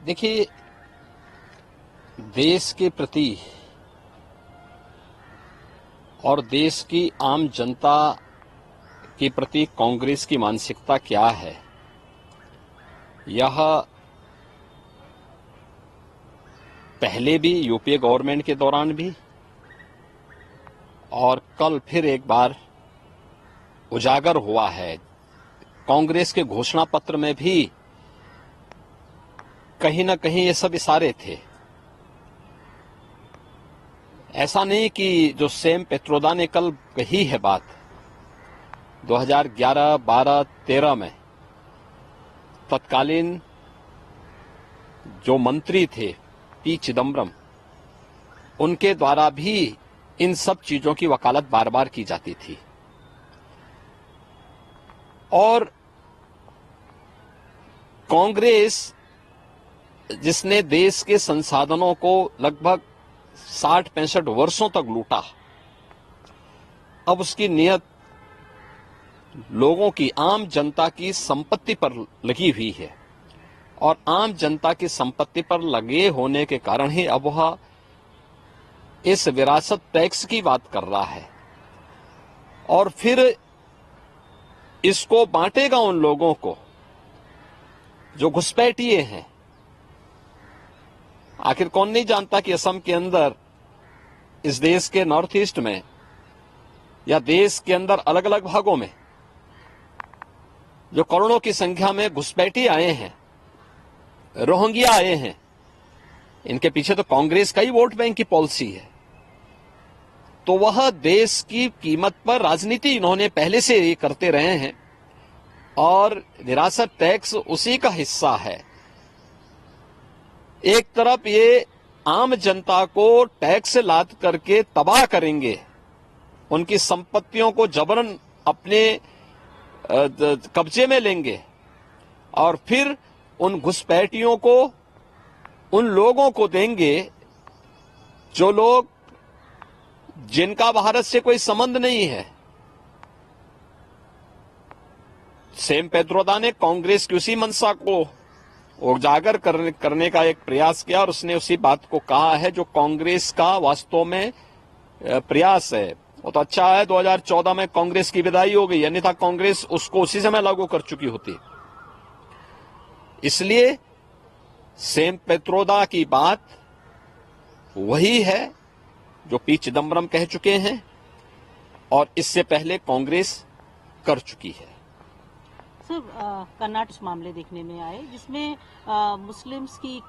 देखिए, देश के प्रति और देश की आम जनता के प्रति कांग्रेस की मानसिकता क्या है, यह पहले भी यूपीए गवर्नमेंट के दौरान भी और कल फिर एक बार उजागर हुआ है। कांग्रेस के घोषणा पत्र में भी कहीं न कहीं ये सब इशारे थे। ऐसा नहीं कि जो सेम पेत्रोदा ने कल कही है बात 2011, 12, 13 में तत्कालीन जो मंत्री थे पी चिदम्बरम, उनके द्वारा भी इन सब चीजों की वकालत बार बार की जाती थी। और कांग्रेस जिसने देश के संसाधनों को लगभग 60-65 वर्षों तक लूटा, अब उसकी नियत लोगों की, आम जनता की संपत्ति पर लगी हुई है और आम जनता की संपत्ति पर लगे होने के कारण ही अब वह इस विरासत टैक्स की बात कर रहा है और फिर इसको बांटेगा उन लोगों को जो घुसपैठिए हैं। आखिर कौन नहीं जानता कि असम के अंदर, इस देश के नॉर्थ ईस्ट में या देश के अंदर अलग अलग भागों में जो करोड़ों की संख्या में घुसपैठी आए हैं, रोहिंग्या आए हैं, इनके पीछे तो कांग्रेस का ही वोट बैंक की पॉलिसी है। तो वह देश की कीमत पर राजनीति इन्होंने पहले से ही करते रहे हैं और विरासत टैक्स उसी का हिस्सा है। एक तरफ ये आम जनता को टैक्स लाद करके तबाह करेंगे, उनकी संपत्तियों को जबरन अपने कब्जे में लेंगे और फिर उन घुसपैठियों को, उन लोगों को देंगे जो लोग, जिनका भारत से कोई संबंध नहीं है। सेम पेत्रोदा ने कांग्रेस की उसी मंशा को उजागर करने का एक प्रयास किया और उसने उसी बात को कहा है जो कांग्रेस का वास्तव में प्रयास है। वो तो अच्छा है 2014 में कांग्रेस की विदाई हो गई, अन्यथा कांग्रेस उसको उसी समय लागू कर चुकी होती। इसलिए सेम पेत्रोदा की बात वही है जो पी चिदम्बरम कह चुके हैं और इससे पहले कांग्रेस कर चुकी है। सर, कर्नाटक मामले देखने में आए जिसमें मुस्लिम्स की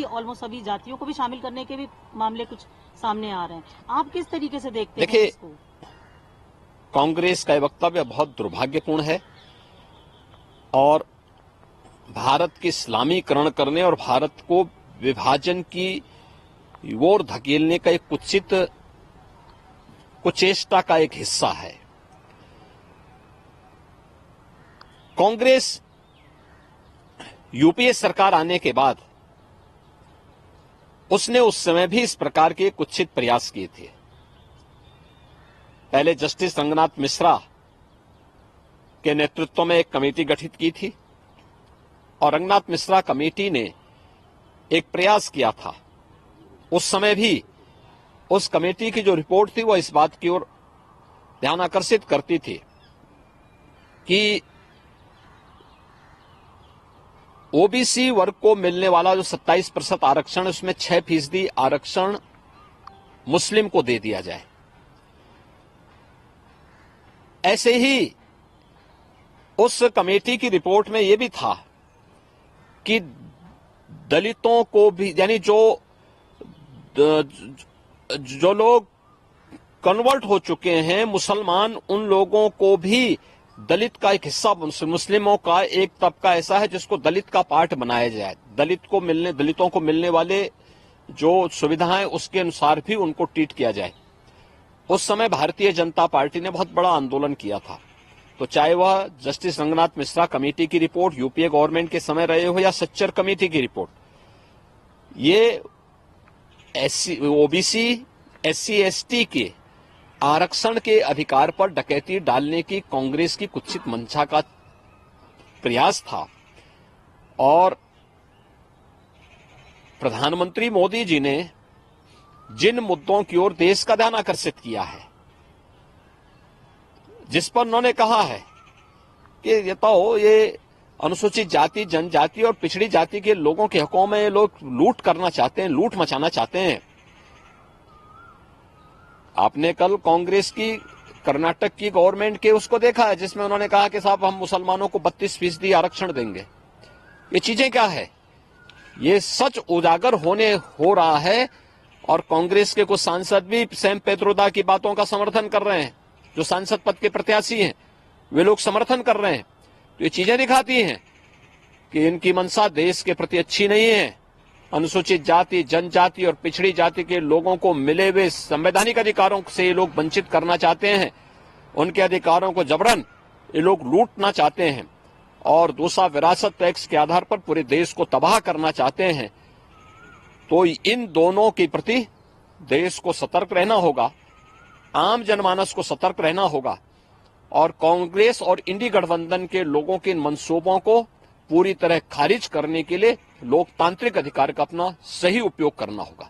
ऑलमोस्ट सभी जातियों को भी शामिल करने के भी मामले कुछ सामने आ रहे हैं। आप किस तरीके से देखते हैं इसको? कांग्रेस का वक्तव्य बहुत दुर्भाग्यपूर्ण है और भारत की इस्लामीकरण करने और भारत को विभाजन की ओर धकेलने का एक कुचेष्टा का एक हिस्सा है। कांग्रेस यूपीए सरकार आने के बाद उसने उस समय भी इस प्रकार के कुत्सित प्रयास किए थे। पहले जस्टिस रंगनाथ मिश्रा के नेतृत्व में एक कमेटी गठित की थी और रंगनाथ मिश्रा कमेटी ने एक प्रयास किया था। उस समय भी उस कमेटी की जो रिपोर्ट थी वह इस बात की ओर ध्यान आकर्षित करती थी कि ओबीसी वर्ग को मिलने वाला जो 27% आरक्षण, उसमें 6% आरक्षण मुस्लिम को दे दिया जाए। ऐसे ही उस कमेटी की रिपोर्ट में यह भी था कि दलितों को भी, यानी जो लोग कन्वर्ट हो चुके हैं मुसलमान, उन लोगों को भी दलित का एक हिस्सा, मुस्लिमों का एक तबका ऐसा है जिसको दलित का पार्ट बनाया जाए। दलितों को मिलने वाले जो सुविधाएं उसके अनुसार भी उनको ट्रीट किया जाए। उस समय भारतीय जनता पार्टी ने बहुत बड़ा आंदोलन किया था। तो चाहे वह जस्टिस रंगनाथ मिश्रा कमेटी की रिपोर्ट यूपीए गवर्नमेंट के समय रहे हो या सच्चर कमेटी की रिपोर्ट, ये ओबीसी, एससी, एसटी के आरक्षण के अधिकार पर डकैती डालने की कांग्रेस की कुत्सित मंशा का प्रयास था और प्रधानमंत्री मोदी जी ने जिन मुद्दों की ओर देश का ध्यान आकर्षित किया है, जिस पर उन्होंने कहा है कि ये अनुसूचित जाति, जनजाति और पिछड़ी जाति के लोगों के हकों में ये लोग लूट करना चाहते हैं, लूट मचाना चाहते हैं। आपने कल कांग्रेस की कर्नाटक की गवर्नमेंट के उसको देखा है, जिसमें उन्होंने कहा कि साहब हम मुसलमानों को 32% आरक्षण देंगे। ये चीजें क्या है? ये सच उजागर हो रहा है और कांग्रेस के कुछ सांसद भी सैम पेत्रोदा की बातों का समर्थन कर रहे हैं। जो सांसद पद के प्रत्याशी हैं वे लोग समर्थन कर रहे हैं। तो ये चीजें दिखाती हैं कि इनकी मंशा देश के प्रति अच्छी नहीं है। अनुसूचित जाति, जनजाति और पिछड़ी जाति के लोगों को मिले हुए संवैधानिक अधिकारों से ये लोग वंचित करना चाहते हैं। उनके अधिकारों को जबरन ये लोग लूटना चाहते हैं और दूसरा विरासत टैक्स के आधार पर पूरे देश को तबाह करना चाहते हैं। तो इन दोनों के प्रति देश को सतर्क रहना होगा, आम जनमानस को सतर्क रहना होगा और कांग्रेस और इंडी गठबंधन के लोगों के इन मंसूबों को पूरी तरह खारिज करने के लिए लोकतांत्रिक अधिकार का अपना सही उपयोग करना होगा।